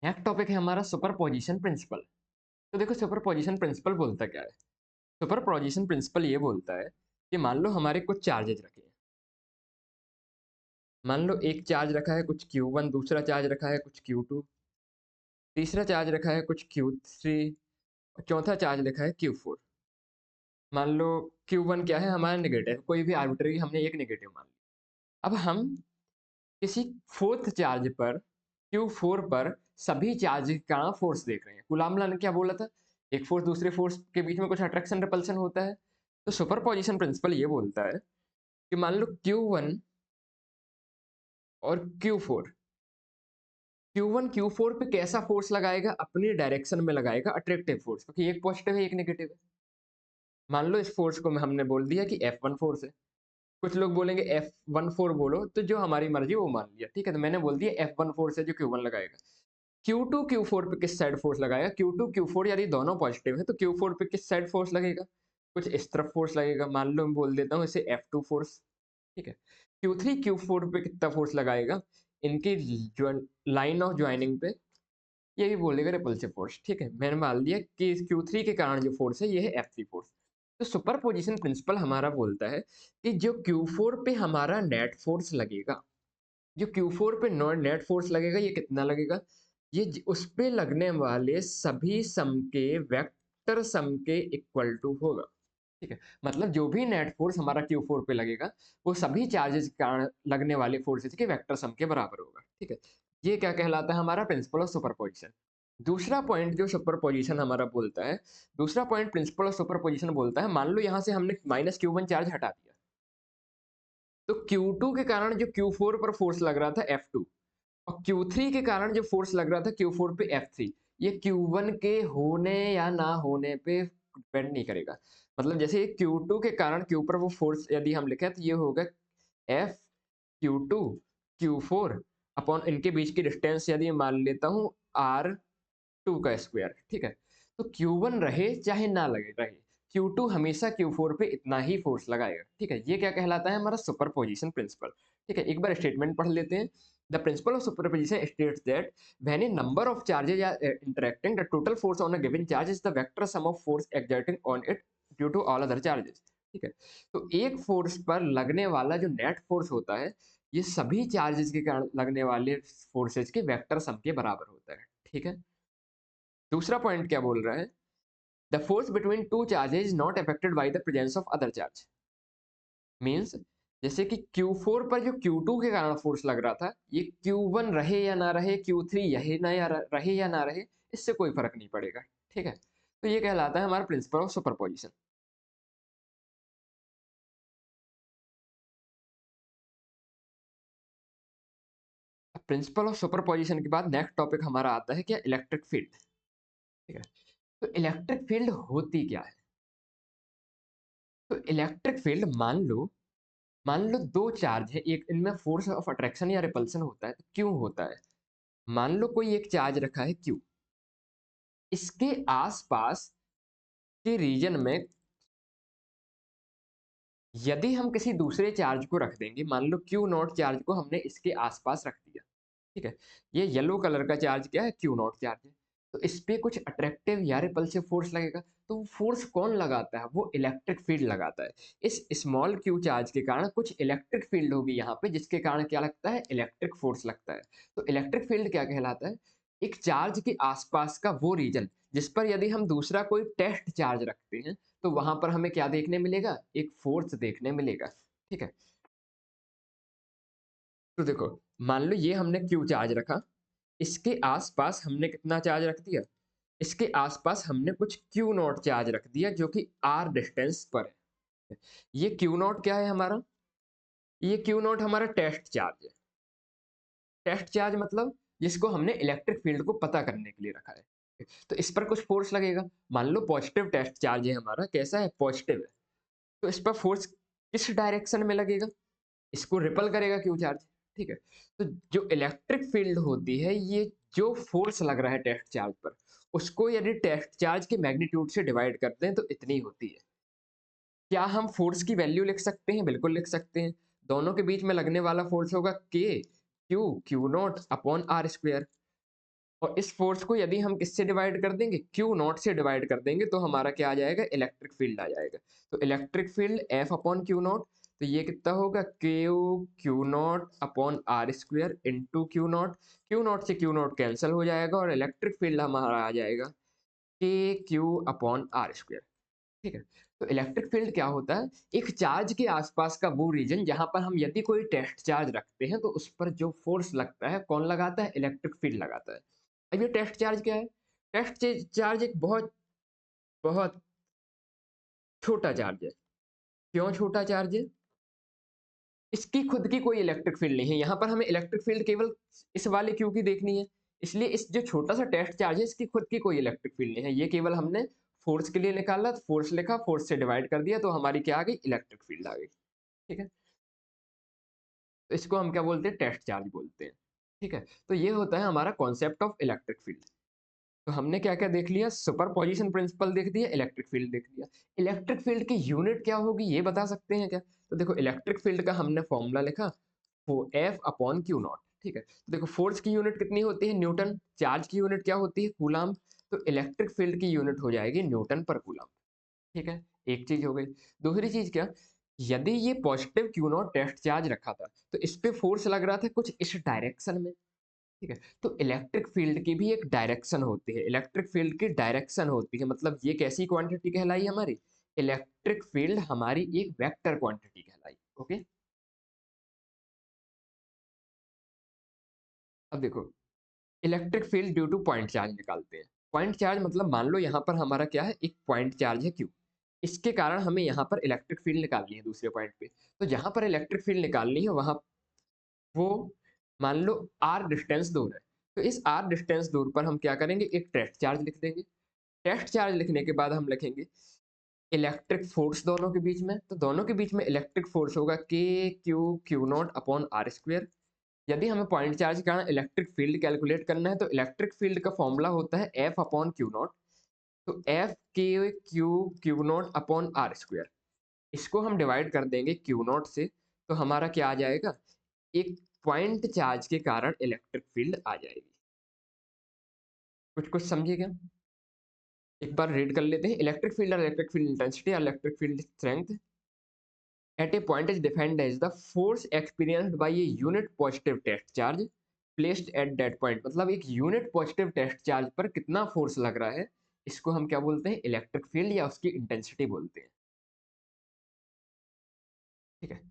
Next topic है हमारा superposition principle. तो देखो सुपरपोजिशन प्रिंसिपल बोलता क्या है। सुपरपोजिशन प्रिंसिपल ये बोलता है कि मान लो हमारे कुछ चार्जेज रखे हैं। मान लो एक चार्ज रखा है कुछ Q1, दूसरा चार्ज रखा है कुछ Q2, तीसरा चार्ज रखा है कुछ Q3 और चौथा चार्ज रखा है Q4। मान लो Q1 क्या है हमारा नेगेटिव, कोई भी आर्बिट्ररी हमने एक नेगेटिव मान लिया। अब हम किसी फोर्थ चार्ज पर Q4 पर सभी चार्ज का फोर्स देख रहे हैं। कूलाम्ब ने क्या बोला था, एक फोर्स दूसरे फोर्स के बीच में कुछ अट्रैक्शन रिपल्शन होता है। तो सुपरपोजिशन प्रिंसिपल ये बोलता है कि मान लो Q1 और Q4, Q1 Q4 पे कैसा फोर्स लगाएगा, अपनी डायरेक्शन में लगाएगा अट्रैक्टिव फोर्स, क्योंकि एक पॉजिटिव है एक नेगेटिव है। मान लो इस फोर्स को हमने बोल दिया कि F1 फोर्स है। कुछ लोग बोलेंगे F14 बोलो, तो जो हमारी मर्जी वो मान लिया, ठीक है। तो मैंने बोल दिया F1 फोर्स है जो Q1 लगाएगा। Q2 Q4 पे किस साइड फोर्स लगाएगा, Q2 Q4 यदि दोनों पॉजिटिव है तो Q4 पे किस साइड फोर्स लगेगा, कुछ इस तरफ फोर्स लगेगा। मान लो मैं बोल देता हूँ इसे F2 फोर्स, ठीक है। Q3 Q4 पे कितना फोर्स लगाएगा, इनकी लाइन ऑफ ज्वाइनिंग पे, ये भी बोलेगा रिपल्सिव फोर्स, ठीक है। मैंने मान लिया कि Q3 के कारण जो फोर्स है ये है F3 फोर्स। तो सुपरपोजिशन प्रिंसिपल हमारा बोलता है कि जो Q4 पे हमारा नेट फोर्स लगेगा, जो Q4 पे नेट फोर्स लगेगा ये कितना लगेगा, ये उस पे लगने वाले सभी सम के वेक्टर सम के इक्वल टू होगा, ठीक है। मतलब जो भी नेट फोर्स हमारा Q4 पे लगेगा वो सभी चार्जेस के कारण लगने वाले फोर्सेज के वेक्टर सम के बराबर होगा, ठीक है। ये क्या कहलाता है, हमारा प्रिंसिपल ऑफ सुपरपोजिशन। दूसरा पॉइंट जो सुपरपोजिशन हमारा बोलता है, दूसरा पॉइंट प्रिंसिपल ऑफ सुपरपोजिशन बोलता है, मान लो यहां से हमने -Q1 चार्ज हटा दिया, तो Q2 के कारण जो Q4 पर फोर्स लग रहा था F2, और Q3 के कारण जो फोर्स लग रहा था Q4 पे F3, ये Q1 के होने या ना होने पे डिपेंड नहीं करेगा। मतलब जैसे Q2 के कारण Q पर वो फोर्स यदि हम लिखें तो ये होगा F Q2 Q4 अपॉन इनके बीच की डिस्टेंस यदि मान लेता हूँ R2 का स्क्वायर, ठीक है। तो Q1 रहे चाहे ना लगे रहे, Q2 हमेशा Q4 पे इतना ही फोर्स लगाएगा, ठीक है। ये क्या कहलाता है, हमारा सुपरपोजिशन प्रिंसिपल, ठीक है। एक बार स्टेटमेंट पढ़ लेते हैं। The principle of superposition states that when a number of charges are interacting, the total force on a given charge is the vector sum of force exerting on it due to all other charges, ठीक है। तो एक force पर लगने वाला जो net force होता है, ये सभी चार्जेस के कारण लगने वाले फोर्सेज के वेक्टर सम के बराबर होता है, ठीक है। दूसरा पॉइंट क्या बोल रहा है, the force between two charges is not affected by the presence of other charge. Means जैसे कि Q4 पर जो Q2 के कारण फोर्स लग रहा था, ये Q1 रहे या ना रहे, Q3 यही ना या रहे या ना रहे, इससे कोई फर्क नहीं पड़ेगा, ठीक है। तो ये कहलाता है हमारा principle of superposition. Principle of superposition के बाद नेक्स्ट टॉपिक हमारा आता है क्या, इलेक्ट्रिक फील्ड, ठीक है। तो इलेक्ट्रिक फील्ड होती क्या है, तो इलेक्ट्रिक फील्ड मान लो दो चार्ज है, एक इनमें फोर्स ऑफ अट्रैक्शन या रिपल्सन होता है, तो क्यों होता है। मान लो कोई एक चार्ज रखा है Q, इसके आसपास के रीजन में यदि हम किसी दूसरे चार्ज को रख देंगे, मान लो Q0 चार्ज को हमने इसके आसपास रख दिया, ठीक है। ये येलो कलर का चार्ज क्या है, Q0 चार्ज है। तो इस पे कुछ अट्रैक्टिव या रिपल्सिव फोर्स लगेगा, तो वो फोर्स कौन लगाता है, वो इलेक्ट्रिक फील्ड लगाता है। इस स्मॉल Q चार्ज के कारण कुछ इलेक्ट्रिक फील्ड होगी यहाँ पे, जिसके कारण क्या लगता है, इलेक्ट्रिक फोर्स लगता है। तो इलेक्ट्रिक फील्ड क्या कहलाता है, एक चार्ज के आसपास का वो रीजन जिस पर यदि हम दूसरा कोई टेस्ट चार्ज रखते हैं, तो वहां पर हमें क्या देखने मिलेगा, एक फोर्स देखने मिलेगा, ठीक है। तो देखो, मान लो ये हमने Q चार्ज रखा, इसके आसपास हमने कितना चार्ज रख दिया, इसके आसपास हमने कुछ Q0 चार्ज रख दिया जो कि R डिस्टेंस पर है। ये Q0 क्या है हमारा, ये Q0 हमारा टेस्ट चार्ज है। टेस्ट चार्ज मतलब जिसको हमने इलेक्ट्रिक फील्ड को पता करने के लिए रखा है। तो इस पर कुछ फोर्स लगेगा, मान लो पॉजिटिव टेस्ट चार्ज है हमारा, कैसा है, पॉजिटिव है। तो इस पर फोर्स किस डायरेक्शन में लगेगा, इसको रिपल करेगा Q चार्ज, ठीक है। तो जो इलेक्ट्रिक फील्ड होती है, ये जो फोर्स लग रहा है टेस्ट चार्ज पर, उसको यदि टेस्ट चार्ज के मैग्नीट्यूड से डिवाइड करते हैं तो इतनी होती है। क्या हम फोर्स की वैल्यू लिख सकते हैं, बिल्कुल लिख सकते हैं। दोनों के बीच में लगने वाला फोर्स होगा K Q Q0 upon R square. और इस फोर्स को यदि हम किससे डिवाइड कर देंगे, क्यू नॉट से डिवाइड कर देंगे, तो हमारा क्या आ जाएगा, इलेक्ट्रिक फील्ड आ जाएगा। तो electric field F upon Q naught, तो ये कितना होगा, Q Q naught upon R square into Q naught से क्यू नॉट कैंसिल हो जाएगा और इलेक्ट्रिक फील्ड हमारा आ जाएगा के क्यू अपॉन आर स्क्वायर। ठीक है। तो इलेक्ट्रिक फील्ड क्या होता है, एक चार्ज के आसपास का वो रीजन जहां पर हम यदि कोई टेस्ट चार्ज रखते हैं तो उस पर जो फोर्स लगता है, कौन लगाता है, इलेक्ट्रिक फील्ड लगाता है। अब ये टेस्ट चार्ज क्या है, टेस्ट चार्ज एक बहुत बहुत छोटा चार्ज है। क्यों छोटा चार्ज है, इसकी खुद की कोई इलेक्ट्रिक फील्ड नहीं है, यहाँ पर हमें इलेक्ट्रिक फील्ड केवल इस वाले क्यू की देखनी है। इसलिए इस जो छोटा सा टेस्ट चार्ज है, इसकी खुद की कोई इलेक्ट्रिक फील्ड नहीं है, ये केवल हमने फोर्स के लिए निकाला, फोर्स लिखा, फोर्स से डिवाइड कर दिया, तो हमारी क्या आ गई, इलेक्ट्रिक फील्ड आ गई। ठीक है। तो इसको हम क्या बोलते हैं, टेस्ट चार्ज बोलते हैं। ठीक है। तो ये होता है हमारा कॉन्सेप्ट ऑफ इलेक्ट्रिक फील्ड। तो हमने क्या क्या देख लिया, सुपरपोजिशन प्रिंसिपल देख दिया, इलेक्ट्रिक फील्ड देख लिया। इलेक्ट्रिक फील्ड की यूनिट क्या होगी, ये बता सकते हैं क्या? तो देखो, इलेक्ट्रिक फील्ड का हमने फॉर्मूला लिखा, वो एफ अपॉन क्यू नॉट। ठीक है। तो देखो, फोर्स की यूनिट कितनी होती है, न्यूटन। चार्ज की यूनिट क्या होती है, कूलाम। तो इलेक्ट्रिक फील्ड की यूनिट हो जाएगी न्यूटन पर कूलाम। ठीक है। एक चीज हो गई। दूसरी चीज क्या, यदि ये positive Q naught test charge रखा था तो इस पे फोर्स लग रहा था कुछ इस डायरेक्शन में। ठीक है। तो इलेक्ट्रिक फील्ड की भी एक डायरेक्शन होती है, इलेक्ट्रिक फील्ड की डायरेक्शन होती है, मतलब ये कैसी क्वांटिटी कहलाई हमारी, इलेक्ट्रिक फील्ड हमारी एक वेक्टर क्वांटिटी कहलाई। ओके। अब देखो, electric field due two point charge निकालते हैं। पॉइंट चार्ज मतलब मान लो यहाँ पर हमारा क्या है, एक पॉइंट चार्ज है क्यू, इसके कारण हमें यहाँ पर इलेक्ट्रिक फील्ड निकालनी है दूसरे पॉइंट पे। तो जहां पर इलेक्ट्रिक फील्ड निकालनी है वहां वो, मान लो आर डिस्टेंस दूर है, तो इस आर डिस्टेंस दूर पर हम क्या करेंगे, एक टेस्ट चार्ज लिख देंगे। टेस्ट चार्ज लिखने के बाद हम लिखेंगे इलेक्ट्रिक फोर्स दोनों के बीच में, तो दोनों के बीच में इलेक्ट्रिक फोर्स होगा K Q Q naught upon R square. यदि हमें पॉइंट चार्ज का इलेक्ट्रिक फील्ड कैलकुलेट करना है तो इलेक्ट्रिक फील्ड का फॉर्मूला होता है एफ अपॉन क्यू नॉट। तो F K Q Q naught upon R square, इसको हम डिवाइड कर देंगे क्यू नॉट से, तो हमारा क्या आ जाएगा, एक पॉइंट चार्ज के कारण इलेक्ट्रिक फील्ड आ जाएगी। कुछ कुछ समझे क्या? एक बार रीड कर लेते हैं, electric field intensity, electric field strength at a point is defined as the force experienced by a unit positive test charge placed at that point। मतलब एक यूनिट पॉजिटिव टेस्ट चार्ज पर कितना फोर्स लग रहा है, इसको हम क्या बोलते हैं, इलेक्ट्रिक फील्ड या उसकी इंटेंसिटी बोलते हैं। ठीक है।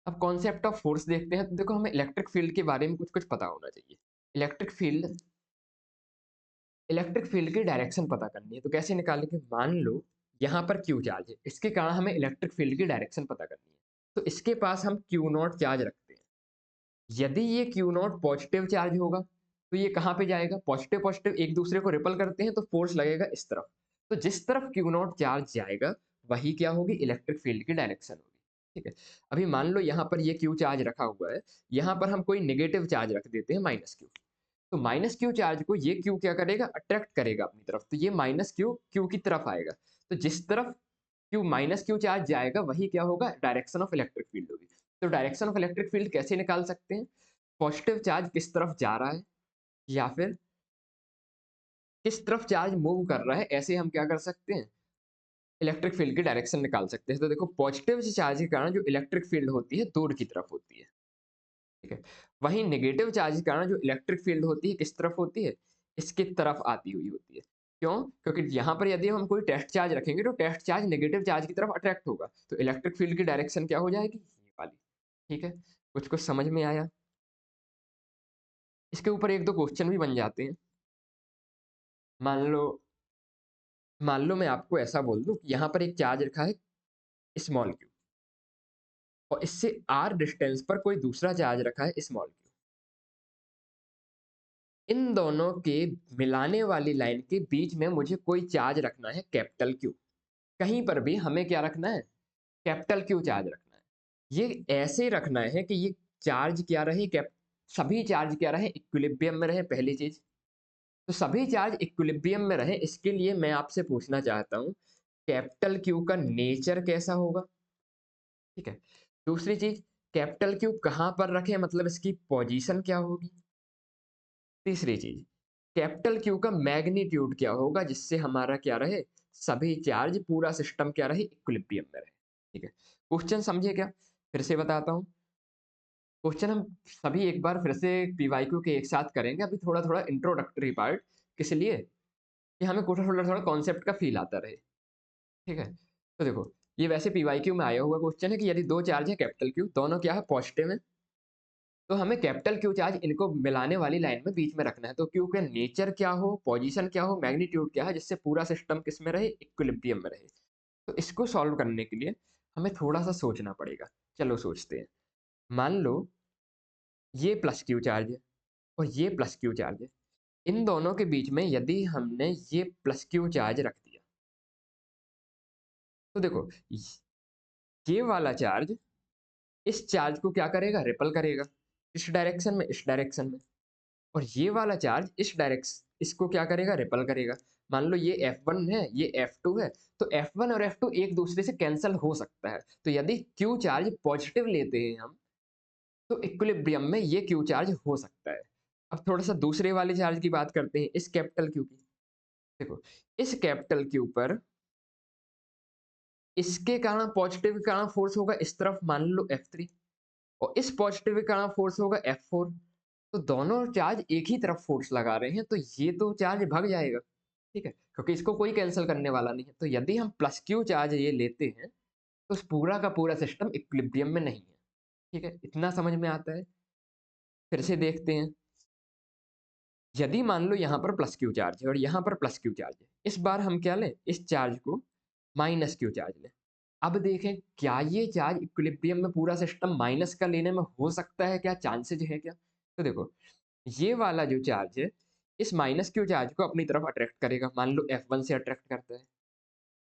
अब कॉन्सेप्ट ऑफ फोर्स देखते हैं, तो देखो हमें इलेक्ट्रिक फील्ड के बारे में कुछ कुछ पता होना चाहिए। इलेक्ट्रिक फील्ड, इलेक्ट्रिक फील्ड की डायरेक्शन पता करनी है, तो कैसे निकालेंगे, मान लो यहाँ पर क्यू चार्ज है, इसके कारण हमें इलेक्ट्रिक फील्ड की डायरेक्शन पता करनी है। तो इसके पास हम क्यू नॉट चार्ज रखते हैं। यदि ये क्यू नॉट पॉजिटिव चार्ज होगा तो ये कहाँ पे जाएगा, पॉजिटिव पॉजिटिव एक दूसरे को रिपल करते हैं, तो फोर्स लगेगा इस तरफ। तो जिस तरफ क्यू नॉट चार्ज जाएगा वही क्या होगी, इलेक्ट्रिक फील्ड की डायरेक्शन होगी। ठीक है। अभी मान लो यहाँ पर ये क्यू चार्ज रखा हुआ है, यहाँ पर हम कोई नेगेटिव चार्ज रख देते हैं माइनस क्यू। तो माइनस क्यू चार्ज को ये क्यू क्या करेगा, अट्रैक्ट करेगा अपनी तरफ, तो ये माइनस क्यू क्यू की तरफ आएगा। तो जिस तरफ क्यू माइनस क्यू चार्ज जाएगा वही क्या होगा, डायरेक्शन ऑफ इलेक्ट्रिक फील्ड होगी। तो डायरेक्शन ऑफ इलेक्ट्रिक फील्ड कैसे निकाल सकते हैं, पॉजिटिव चार्ज किस तरफ जा रहा है या फिर किस तरफ चार्ज मूव कर रहा है, ऐसे हम क्या कर सकते हैं, इलेक्ट्रिक फील्ड की डायरेक्शन निकाल सकते हैं। तो देखो, पॉजिटिव चार्ज के कारण जो इलेक्ट्रिक फील्ड होती है दूर की तरफ होती है। ठीक है। वहीं नेगेटिव चार्ज के कारण जो इलेक्ट्रिक फील्ड होती है किस तरफ होती है, इसकी तरफ आती हुई होती है। क्यों, क्योंकि यहाँ पर यदि हम कोई टेस्ट चार्ज रखेंगे तो टेस्ट चार्ज नेगेटिव चार्ज की तरफ अट्रैक्ट होगा, तो इलेक्ट्रिक फील्ड की डायरेक्शन क्या हो जाएगी, ये वाली। ठीक है। कुछ कुछ समझ में आया? इसके ऊपर एक दो क्वेश्चन भी बन जाते हैं। मान लो, मान लो मैं आपको ऐसा बोल दूं कि यहाँ पर एक चार्ज रखा है स्मॉल क्यू, और इससे आर डिस्टेंस पर कोई दूसरा चार्ज रखा है स्मॉल क्यू। इन दोनों के मिलाने वाली लाइन के बीच में मुझे कोई चार्ज रखना है कैपिटल क्यू। कहीं पर भी हमें क्या रखना है, कैपिटल क्यू चार्ज रखना है। ये ऐसे रखना है कि ये चार्ज क्या रहे, कैप सभी चार्ज क्या रहे, इक्विलिब्रियम में रहे, पहली चीज। तो सभी चार्ज इक्विलिब्रियम में रहे, इसके लिए मैं आपसे पूछना चाहता हूँ, कैपिटल क्यू का नेचर कैसा होगा। ठीक है। दूसरी चीज, कैपिटल क्यू कहाँ पर रखे, मतलब इसकी पोजीशन क्या होगी। तीसरी चीज, कैपिटल क्यू का मैग्नीट्यूड क्या होगा जिससे हमारा क्या रहे, सभी चार्ज पूरा सिस्टम क्या रहे, इक्विलिब्रियम में रहे। ठीक है, क्वेश्चन समझे क्या? फिर से बताता हूँ। क्वेश्चन हम सभी एक बार फिर से पीवाईक्यू के एक साथ करेंगे। अभी थोड़ा थोड़ा इंट्रोडक्टरी पार्ट, किस लिए कि हमें थोड़ा थोड़ा थोड़ा कॉन्सेप्ट का फील आता रहे। ठीक है, तो देखो, ये वैसे पीवाईक्यू में आया हुआ क्वेश्चन है कि यदि दो चार्ज है कैपिटल क्यू, दोनों क्या है, पॉजिटिव है, तो हमें कैपिटल क्यू चार्ज इनको मिलाने वाली लाइन में बीच में रखना है। तो क्यू का नेचर क्या हो, पोजीशन क्या हो, मैग्नीट्यूड क्या है, जिससे पूरा सिस्टम किस में रहे, इक्विलिब्रियम में रहे। तो इसको सॉल्व करने के लिए हमें थोड़ा सा सोचना पड़ेगा। चलो सोचते हैं। मान लो ये प्लस क्यू चार्ज है और ये प्लस क्यू चार्ज है। इन दोनों के बीच में यदि हमने ये प्लस क्यू चार्ज रख दिया, तो देखो, ये वाला चार्ज इस चार्ज को क्या करेगा, रिपल करेगा, इस डायरेक्शन में, इस डायरेक्शन में। और ये वाला चार्ज इस डायरेक्शन, इसको क्या करेगा, रिपल करेगा। मान लो ये F1 है, ये F2 है, तो F1 और F2 एक दूसरे से कैंसिल हो सकता है। तो यदि Q चार्ज पॉजिटिव लेते हैं हम, तो इक्विलिब्रियम में ये Q चार्ज हो सकता है। अब थोड़ा सा दूसरे वाले चार्ज की बात करते हैं, इस कैपिटल Q की। देखो, इस कैपिटल Q पर इसके कारण पॉजिटिव के कारण फोर्स होगा इस तरफ, मान लो F3, और इस पॉजिटिव के कारण फोर्स होगा F4। तो दोनों चार्ज एक ही तरफ फोर्स लगा रहे हैं, तो ये तो चार्ज भाग जाएगा। ठीक है, क्योंकि इसको कोई कैंसिल करने वाला नहीं है। तो यदि हम प्लस क्यू चार्ज ये लेते हैं, तो उस पूरा का पूरा सिस्टम इक्विलिब्रियम में नहीं है। ठीक है, इतना समझ में आता है? फिर से देखते हैं। यदि मान लो यहाँ पर प्लस क्यू चार्ज है और यहाँ पर प्लस क्यू चार्ज है, इस बार हम क्या लें, इस चार्ज को माइनस क्यू चार्ज लें। अब देखें, क्या ये चार्ज इक्विलिब्रियम में पूरा सिस्टम माइनस का लेने में हो सकता है, क्या चांसेज है क्या? तो देखो, ये वाला जो चार्ज है, इस माइनस क्यू चार्ज को अपनी तरफ अट्रैक्ट करेगा, मान लो F1 से अट्रैक्ट करता है।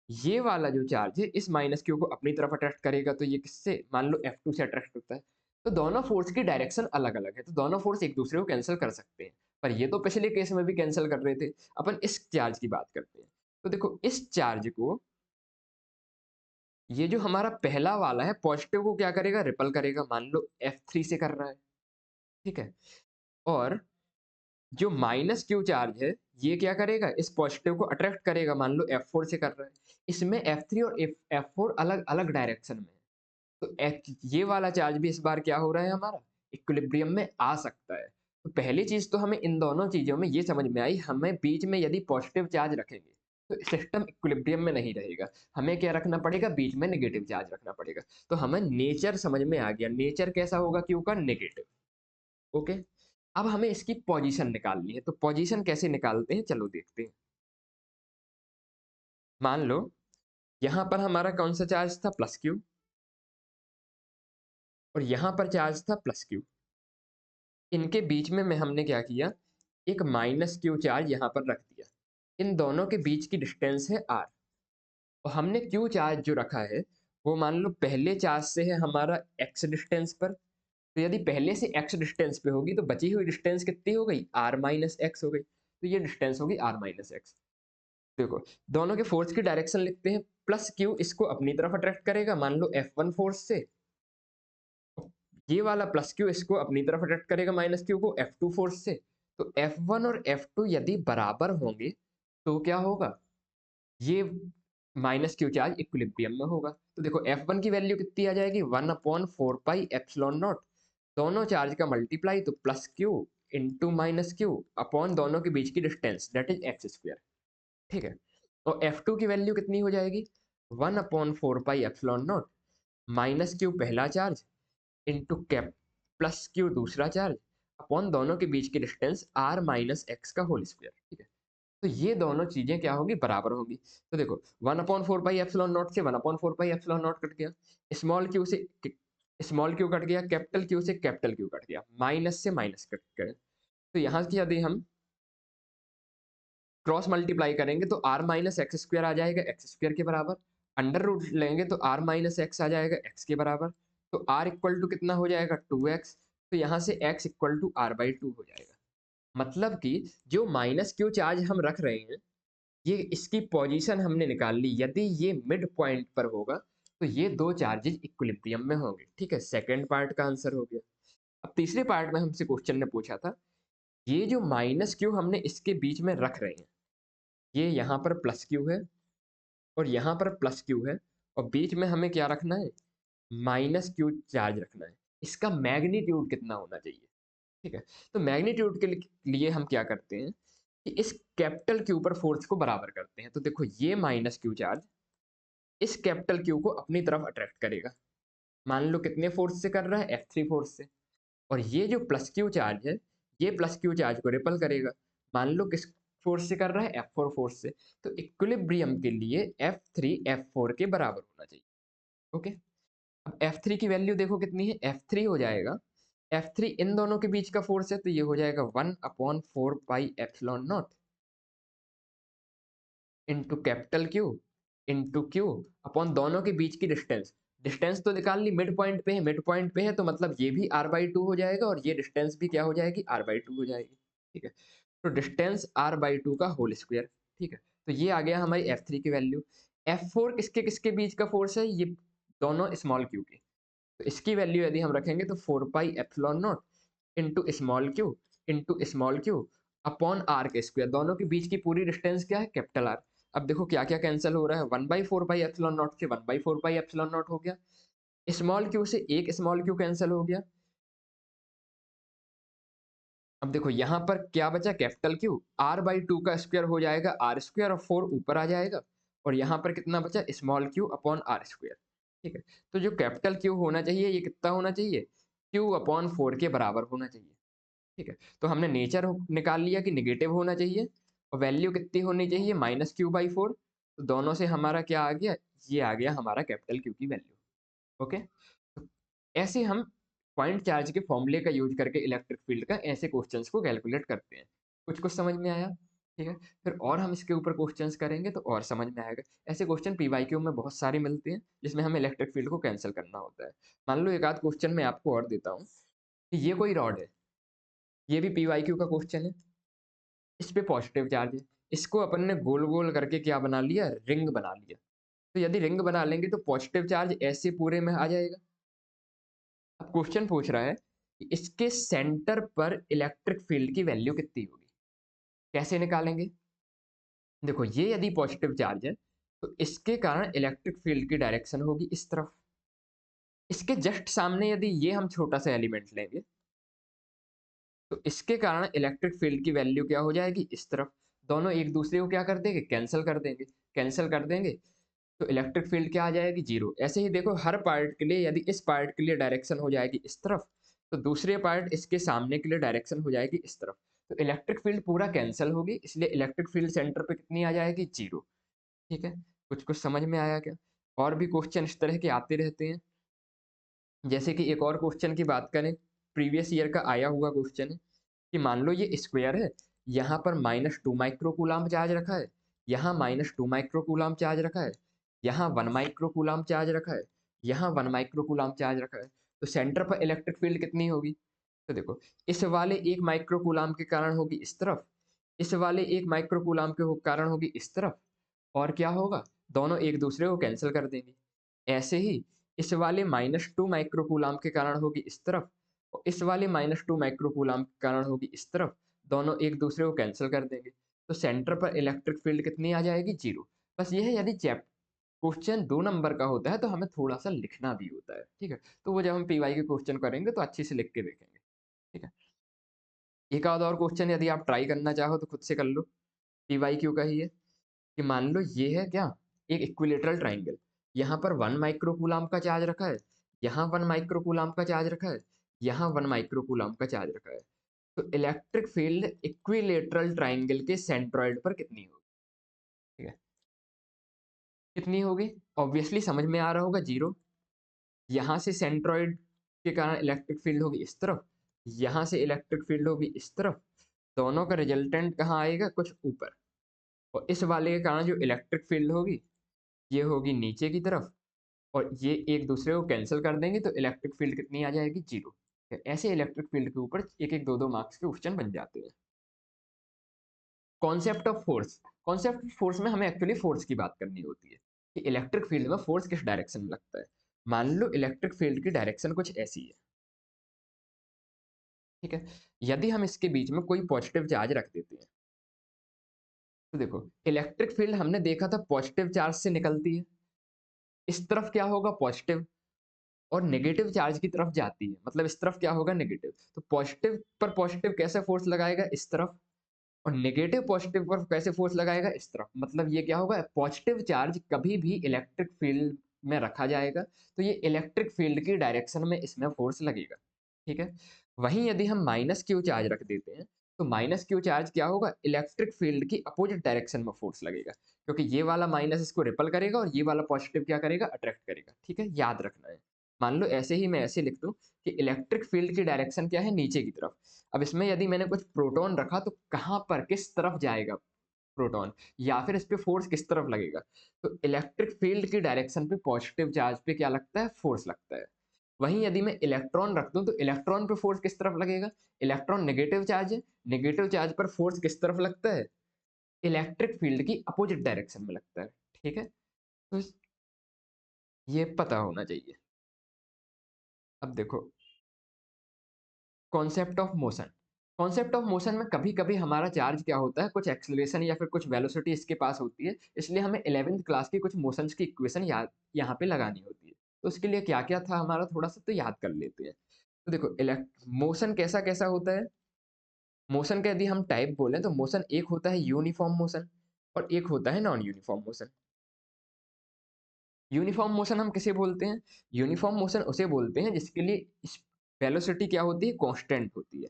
ये वाला जो चार्ज है, इस माइनस क्यू को अपनी तरफ अट्रैक्ट करेगा, तो ये किससे, मान लो F2 से अट्रैक्ट होता है। तो दोनों फोर्स की डायरेक्शन अलग अलग है, तो दोनों फोर्स एक दूसरे को कैंसिल कर सकते हैं। पर ये तो पिछले केस में भी कैंसिल कर रहे थे। अपन इस चार्ज की बात करते हैं। तो देखो, इस चार्ज को, ये जो हमारा पहला वाला है, पॉजिटिव को क्या करेगा, रिपल करेगा, मान लो F3 से कर रहा है। ठीक है, और जो माइनस क्यू चार्ज है, ये क्या करेगा, इस पॉजिटिव को अट्रैक्ट करेगा, मान लो F4 से कर रहा है। इसमें F3 और F4 अलग अलग डायरेक्शन में है। तो ये वाला चार्ज भी इस बार क्या हो रहा है, हमारा इक्विलिब्रियम में आ सकता है। तो पहली चीज तो हमें इन दोनों चीजों में ये समझ में आई, हमें बीच में यदि पॉजिटिव चार्ज रखेंगे तो सिस्टम इक्विलिब्रियम में नहीं रहेगा। हमें क्या रखना पड़ेगा, बीच में नेगेटिव चार्ज रखना पड़ेगा। तो हमें नेचर समझ में आ गया, नेचर कैसा होगा क्यू का, नेगेटिव। ओके, अब हमें इसकी पोजीशन निकालनी है। तो पोजीशन कैसे निकालते हैं, चलो देखते हैं। मान लो यहां पर हमारा कौन सा चार्ज था, प्लस क्यू, और यहां पर चार्ज था प्लस क्यू। इनके बीच में हमने क्या किया, एक माइनस क्यू चार्ज यहां पर रख दिया। इन दोनों के बीच की डिस्टेंस है r, और हमने क्यू चार्ज जो रखा है, वो मान लो पहले चार्ज से है हमारा x डिस्टेंस पर। तो यदि पहले से x डिस्टेंस पे होगी, तो बची हुई डिस्टेंस कितनी हो गई, r माइनस एक्स हो गई। तो ये डिस्टेंस होगी r माइनस एक्स। देखो, दोनों के फोर्स की डायरेक्शन लिखते हैं। प्लस क्यू इसको अपनी तरफ अट्रैक्ट करेगा, मान लो F1 फोर्स से। ये वाला प्लस क्यू इसको अपनी तरफ अट्रैक्ट करेगा, माइनस क्यू को, F2 फोर्स से। तो F1 और F2 यदि बराबर होंगे, तो क्या होगा, ये माइनस क्यू चार्ज इक्विलिब्रियम में होगा। तो देखो, F1 की वैल्यू कितनी आ जाएगी, 1/4 पाई एप्सिलॉन नॉट। दोनों चार्ज का मल्टीप्लाई, तो plus Q into minus Q upon दोनों के बीच की distance, that is x square. ठीक है, और F2 की वैल्यू कितनी हो जाएगी, 1/4 pi epsilon nought minus q पहला चार्ज इंटू कैप प्लस क्यू दूसरा चार्ज अपॉन दोनों के बीच की डिस्टेंस r माइनस एक्स का होल स्क्वायर। ठीक है, तो ये दोनों चीजें क्या होगी, बराबर होगी। तो देखो, 1/4 पाई एप्सिलॉन नॉट से 1/4 पाई एप्सिलॉन नॉट कट गया, स्मॉल क्यू से स्मॉल क्यू कट गया, कैपिटल क्यू से कैपिटल क्यू कट गया, माइनस से माइनस कट गया। तो यहाँ की यदि हम क्रॉस मल्टीप्लाई करेंगे, तो r माइनस एक्स स्क्वायर आ जाएगा एक्स स्क्वायर के बराबर। अंडर रूट लेंगे तो r माइनस एक्स आ जाएगा एक्स के बराबर। तो r इक्वल टू कितना हो जाएगा, 2x। तो यहाँ से x इक्वल टू r/2 हो जाएगा। मतलब कि जो माइनस क्यू चार्ज हम रख रहे हैं, ये इसकी पोजीशन हमने निकाल ली। यदि ये मिड पॉइंट पर होगा, तो ये दो चार्जेस इक्विलिब्रियम में होंगे। ठीक है, सेकंड पार्ट का आंसर हो गया। अब तीसरे पार्ट में हमसे क्वेश्चन ने पूछा था ये जो माइनस क्यू हमने इसके बीच में रख रहे हैं, ये यहाँ पर प्लस क्यू है और यहाँ पर प्लस क्यू है, और बीच में हमें क्या रखना है, माइनस क्यू चार्ज रखना है। इसका मैग्नीट्यूड कितना होना चाहिए, ठीक है। तो मैग्नीट्यूड के लिए हम क्या करते हैं कि इस कैपिटल क्यू पर फोर्स को बराबर करते हैं। तो देखो ये माइनस क्यू चार्ज इस कैपिटल क्यू को अपनी तरफ अट्रैक्ट करेगा। मान लो कितने फोर्स से कर रहा है, F3 फोर्स से। और ये जो प्लस क्यू चार्ज है, ये प्लस क्यू चार्ज को रिपल करेगा। मान लो किस फोर्स से कर रहा है, F4 फोर्स से। तो इक्विलिब्रियम के लिए F3 F4 के बराबर होना चाहिए। ओके, अब F3 की वैल्यू देखो कितनी है, F3 हो जाएगा, F3 इन दोनों के बीच का फोर्स है, तो ये हो जाएगा 1/4 pi epsilon naught into capital Q into Q upon दोनों के बीच की डिस्टेंस। डिस्टेंस तो निकाल ली, मिड पॉइंट पे है, मिड पॉइंट पे है, तो मतलब ये भी r/2 हो जाएगा और ये डिस्टेंस भी क्या हो जाएगी, r/2 हो जाएगी। ठीक है, तो डिस्टेंस r/2 का होल स्क्वायर। ठीक है, तो ये आ गया हमारी F3 की वैल्यू। F4 किसके किसके बीच का फोर्स है, ये दोनों स्मॉल क्यू के। तो इसकी वैल्यू यदि हम रखेंगे तो 4 pi epsilon naught into small Q upon R के स्क्वायर। दोनों के बीच की पूरी डिस्टेंस क्या है, कैपिटल आर। अब देखो क्या क्या कैंसिल हो रहा है, 1/4 पाई एप्सिलॉन नॉट से 1/4 पाई एप्सिलॉन नॉट हो गया, स्मॉल क्यू से एक स्मॉल क्यू कैंसिल हो गया। अब देखो यहाँ पर क्या बचा, कैपिटल क्यू, r/2 का स्क्वायर हो जाएगा आर स्क्वायर और 4 ऊपर आ जाएगा, और यहाँ पर कितना बचा, small Q upon R square. ठीक है, तो जो कैपिटल क्यू होना चाहिए ये कितना होना चाहिए, Q/4 के बराबर होना चाहिए। ठीक है, तो हमने नेचर निकाल लिया कि निगेटिव होना चाहिए, और वैल्यू कितनी होनी चाहिए, -Q/4। तो दोनों से हमारा क्या आ गया, ये आ गया हमारा कैपिटल क्यू की वैल्यू। ओके, तो ऐसे हम पॉइंट चार्ज के फॉर्मूले का यूज करके इलेक्ट्रिक फील्ड का ऐसे क्वेश्चंस को कैलकुलेट करते हैं। कुछ कुछ समझ में आया, ठीक है। फिर और हम इसके ऊपर क्वेश्चंस करेंगे तो और समझ में आएगा। ऐसे क्वेश्चन पीवाईक्यू में बहुत सारे मिलते हैं जिसमें हमें इलेक्ट्रिक फील्ड को कैंसिल करना होता है। मान लो एक आध क्वेश्चन मैं आपको और देता हूँ कि ये कोई रॉड है, ये भी पीवाईक्यू का क्वेश्चन है, इस पे पॉजिटिव चार्ज है, इसको अपन ने गोल गोल करके क्या बना लिया, रिंग बना लिया। तो यदि रिंग बना लेंगे तो पॉजिटिव चार्ज ऐसे पूरे में आ जाएगा। अब क्वेश्चन पूछ रहा है कि इसके सेंटर पर इलेक्ट्रिक फील्ड की वैल्यू कितनी होगी, कैसे निकालेंगे। देखो ये यदि पॉजिटिव चार्ज है तो इसके कारण इलेक्ट्रिक फील्ड की डायरेक्शन होगी इस तरफ। इसके जस्ट सामने यदि ये हम छोटा सा एलिमेंट लेंगे तो इसके कारण इलेक्ट्रिक फील्ड की वैल्यू क्या हो जाएगी, इस तरफ। दोनों एक दूसरे को क्या कर देंगे, कैंसिल कर देंगे। कैंसिल कर देंगे तो इलेक्ट्रिक फील्ड क्या आ जाएगी, जीरो। ऐसे ही देखो हर पार्ट के लिए, यदि इस पार्ट के लिए डायरेक्शन हो जाएगी इस तरफ, तो दूसरे पार्ट इसके सामने के लिए डायरेक्शन हो जाएगी इस तरफ। तो इलेक्ट्रिक फील्ड पूरा कैंसिल होगी, इसलिए इलेक्ट्रिक फील्ड सेंटर पे कितनी आ जाएगी, जीरो। ठीक है, कुछ कुछ समझ में आया क्या। और भी क्वेश्चन इस तरह के आते रहते हैं। जैसे कि एक और क्वेश्चन की बात करें, प्रीवियस ईयर का आया हुआ क्वेश्चन है कि मान लो ये स्क्वायर है, यहाँ पर -2 माइक्रोकूलाम चार्ज रखा है, यहाँ -2 माइक्रोकूलाम चार्ज रखा है, यहाँ 1 माइक्रोकूलाम चार्ज रखा है, यहाँ 1 माइक्रोकूलाम चार्ज रखा है। तो सेंटर पर इलेक्ट्रिक फील्ड कितनी होगी, तो देखो इस वाले 1 माइक्रोकूलाम के कारण होगी इस तरफ, इस वाले 1 माइक्रोकूलाम के कारण होगी इस तरफ, और क्या होगा, दोनों एक दूसरे को कैंसिल कर देंगे। ऐसे ही इस वाले -2 माइक्रोकूलाम के कारण होगी इस तरफ, और इस वाले -2 माइक्रोकूलाम के कारण होगी इस तरफ, दोनों एक दूसरे को कैंसिल कर देंगे। तो सेंटर पर इलेक्ट्रिक फील्ड कितनी आ जाएगी, जीरो। बस ये है, यदि चैप क्वेश्चन 2 नंबर का होता है तो हमें थोड़ा सा लिखना भी होता है, ठीक है। तो वो जब हम पीवाई के क्वेश्चन करेंगे तो अच्छे से लिख के देखेंगे, ठीक है। एक आध और क्वेश्चन यदि आप ट्राई करना चाहो तो खुद से कर लो, पीवाई क्यू का ही है। कि मान लो ये है क्या, एक इक्विलेटरल ट्राइंगल, यहाँ पर 1 माइक्रोकूलाम का चार्ज रखा है, यहाँ 1 माइक्रोकूलाम का चार्ज रखा है, यहाँ 1 माइक्रोकूलाम का चार्ज रखा है। तो इलेक्ट्रिक फील्ड इक्विलेटरल ट्राइंगल के सेंट्रॉइड पर कितनी होगी, ठीक है। कितनी होगी, ऑब्वियसली समझ में आ रहा होगा, जीरो। यहाँ से सेंट्रॉइड के कारण इलेक्ट्रिक फील्ड होगी इस तरफ, यहाँ से इलेक्ट्रिक फील्ड होगी इस तरफ, दोनों का रिजल्टेंट कहाँ आएगा, कुछ ऊपर। और इस वाले के कारण जो इलेक्ट्रिक फील्ड होगी ये होगी नीचे की तरफ, और ये एक दूसरे को कैंसिल कर देंगे तो इलेक्ट्रिक फील्ड कितनी आ जाएगी, जीरो। ऐसे इलेक्ट्रिक फील्ड के ऊपर एक एक दो दो मार्क्स के क्वेश्चन बन जाते हैं। Concept of force, concept of force में हमें एक्चुअली फोर्स की बात करनी होती है कि इलेक्ट्रिक फील्ड में फोर्स किस डायरेक्शन में लगता है। मान लो इलेक्ट्रिक फील्ड की डायरेक्शन कुछ ऐसी है, ठीक है। यदि हम इसके बीच में कोई पॉजिटिव चार्ज रख देते हैं, तो देखो इलेक्ट्रिक फील्ड हमने देखा था पॉजिटिव चार्ज से निकलती है, इस तरफ क्या होगा पॉजिटिव, और नेगेटिव चार्ज की तरफ जाती है, मतलब इस तरफ क्या होगा नेगेटिव। तो पॉजिटिव पर पॉजिटिव कैसे फोर्स लगाएगा, इस तरफ, और नेगेटिव पॉजिटिव पर कैसे फोर्स लगाएगा, इस तरफ। मतलब ये क्या होगा, पॉजिटिव चार्ज कभी भी इलेक्ट्रिक फील्ड में रखा जाएगा तो ये इलेक्ट्रिक फील्ड की डायरेक्शन में इसमें फोर्स लगेगा। ठीक है। वहीं यदि हम माइनस क्यू चार्ज रख देते हैं, तो माइनस क्यू चार्ज क्या होगा, इलेक्ट्रिक फील्ड की अपोजिट डायरेक्शन में फोर्स लगेगा, क्योंकि ये वाला माइनस इसको रिपल करेगा और ये वाला पॉजिटिव क्या करेगा, अट्रैक्ट करेगा। ठीक है, याद रखना है। मान लो ऐसे ही मैं ऐसे लिख दूं कि इलेक्ट्रिक फील्ड की डायरेक्शन क्या है, नीचे की तरफ। अब इसमें यदि मैंने कुछ प्रोटॉन रखा तो कहाँ पर किस तरफ जाएगा प्रोटॉन, या फिर इस पे फोर्स किस तरफ लगेगा। तो इलेक्ट्रिक फील्ड की डायरेक्शन पे पॉजिटिव चार्ज पे क्या लगता है, फोर्स लगता है। वहीं यदि मैं इलेक्ट्रॉन रख दूं तो इलेक्ट्रॉन पे फोर्स किस तरफ लगेगा, इलेक्ट्रॉन नेगेटिव चार्ज है, नेगेटिव चार्ज पर फोर्स किस तरफ लगता है, इलेक्ट्रिक फील्ड की अपोजिट डायरेक्शन में लगता है। ठीक है, तो ये पता होना चाहिए। अब देखो concept of motion. Concept of motion में कभी कभी हमारा चार्ज क्या होता है, कुछ एक्सेलरेशन या फिर कुछ वेलोसिटी इसके पास होती है, इसलिए हमें 11th क्लास की कुछ मोशंस की इक्वेशन याद यहाँ पे लगानी होती है। तो उसके लिए क्या क्या था हमारा, थोड़ा सा तो याद कर लेते हैं। तो देखो मोशन कैसा कैसा होता है। मोशन का यदि हम टाइप बोलें तो मोशन एक होता है यूनिफॉर्म मोशन और एक होता है non uniform motion. Uniform motion हम किसे बोलते हैं, यूनिफॉर्म मोशन उसे बोलते हैं जिसके लिए वेलोसिटी क्या होती है, कांस्टेंट होती है।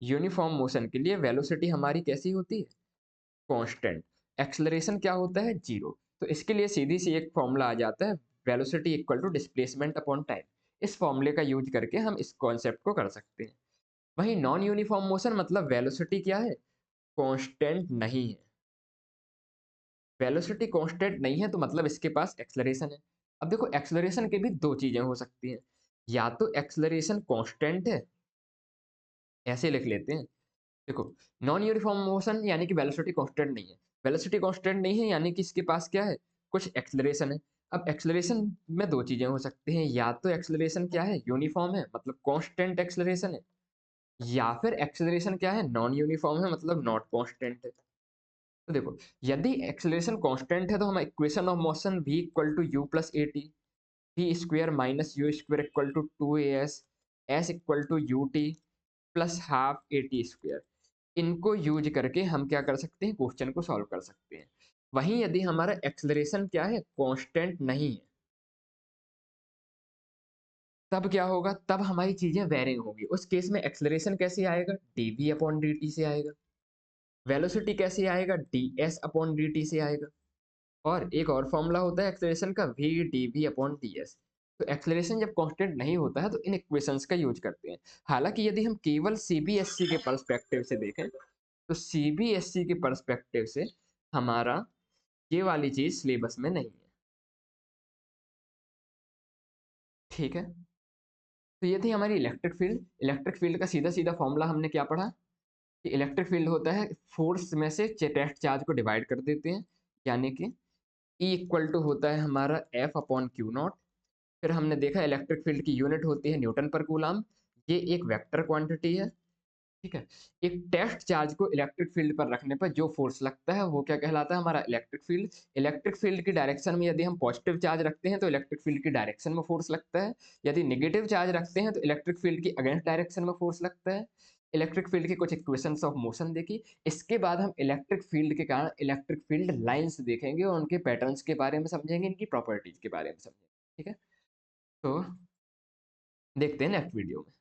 यूनिफॉर्म मोशन के लिए वेलोसिटी हमारी कैसी होती है, कांस्टेंट। एक्सेलरेशन क्या होता है, जीरो। तो इसके लिए सीधी सी एक फॉर्मूला आ जाता है, velocity equal to displacement upon time. इस फॉर्मूले का यूज करके हम इस कॉन्सेप्ट को कर सकते हैं। वहीं नॉन यूनिफॉर्म मोशन मतलब वेलोसिटी क्या है, कांस्टेंट नहीं है। वेलोसिटी कांस्टेंट नहीं है तो मतलब इसके पास एक्सेलरेशन है। अब देखो एक्सेलरेशन के भी दो चीजें हो सकती हैं, या तो एक्सेलरेशन कांस्टेंट है, ऐसे लिख लेते हैं। देखो नॉन यूनिफॉर्म मोशन यानी कि वेलोसिटी कांस्टेंट नहीं है, वेलोसिटी कांस्टेंट नहीं है यानी कि इसके पास क्या है, कुछ एक्सेलरेशन है। अब एक्सेलरेशन में दो चीजें हो सकती हैं, या तो एक्सेलरेशन क्या है, यूनिफॉर्म है मतलब कांस्टेंट एक्सेलरेशन है, या फिर एक्सेलरेशन क्या है, नॉन यूनिफॉर्म है मतलब नॉट कांस्टेंट है। तो देखो यदि एक्सेलरेशन कांस्टेंट है तो हम equation of motion v equal to U plus A T, V square minus U square equal to two A S equal to U T plus half A T square, इनको use करके हम क्या कर सकते हैं, क्वेश्चन को solve कर सकते हैं। वहीं यदि हमारा एक्सेलरेशन क्या है, कांस्टेंट नहीं है, तब क्या होगा, तब हमारी चीजें वेरिंग होगी। उस केस में एक्सेलरेशन कैसे आएगा, dv अपॉन dt से आएगा। वेलोसिटी कैसे आएगा, ds अपॉन dt से आएगा। और एक और फॉर्मूला होता है एक्सेलरेशन का, v dv अपॉन ds। तो एक्सेलरेशन जब कांस्टेंट नहीं होता है तो इन इक्वेशंस का यूज करते हैं। हालांकि यदि हम केवल सीबीएसई के पर्सपेक्टिव से देखें तो सीबीएसई के पर्सपेक्टिव से हमारा ये वाली चीज सिलेबस में नहीं है। ठीक है, तो ये थी हमारी इलेक्ट्रिक फील्ड। इलेक्ट्रिक फील्ड का सीधा सीधा फॉर्मूला हमने क्या पढ़ा, कि इलेक्ट्रिक फील्ड होता है फोर्स में से टेस्ट चार्ज को डिवाइड कर देते हैं, यानी कि E इक्वल टू होता है हमारा एफ अपॉन क्यू नॉट। फिर हमने देखा इलेक्ट्रिक फील्ड की यूनिट होती है न्यूटन पर कूलाम, ये एक वेक्टर क्वांटिटी है। ठीक है, एक टेस्ट चार्ज को इलेक्ट्रिक फील्ड पर रखने पर जो फोर्स लगता है वो क्या कहलाता है, हमारा इलेक्ट्रिक फील्ड। इलेक्ट्रिक फील्ड की डायरेक्शन में यदि हम पॉजिटिव चार्ज रखते हैं तो इलेक्ट्रिक फील्ड की डायरेक्शन में फोर्स लगता है, यदि नेगेटिव चार्ज रखते हैं तो इलेक्ट्रिक फील्ड की अगेंस्ट डायरेक्शन में फोर्स लगता है। इलेक्ट्रिक फील्ड की कुछ इक्वेशंस ऑफ मोशन देखी, इसके बाद हम इलेक्ट्रिक फील्ड के कारण इलेक्ट्रिक फील्ड लाइंस देखेंगे और उनके पैटर्न्स के बारे में समझेंगे, इनकी प्रॉपर्टीज के बारे में समझेंगे। ठीक है, तो देखते हैं नेक्स्ट वीडियो में।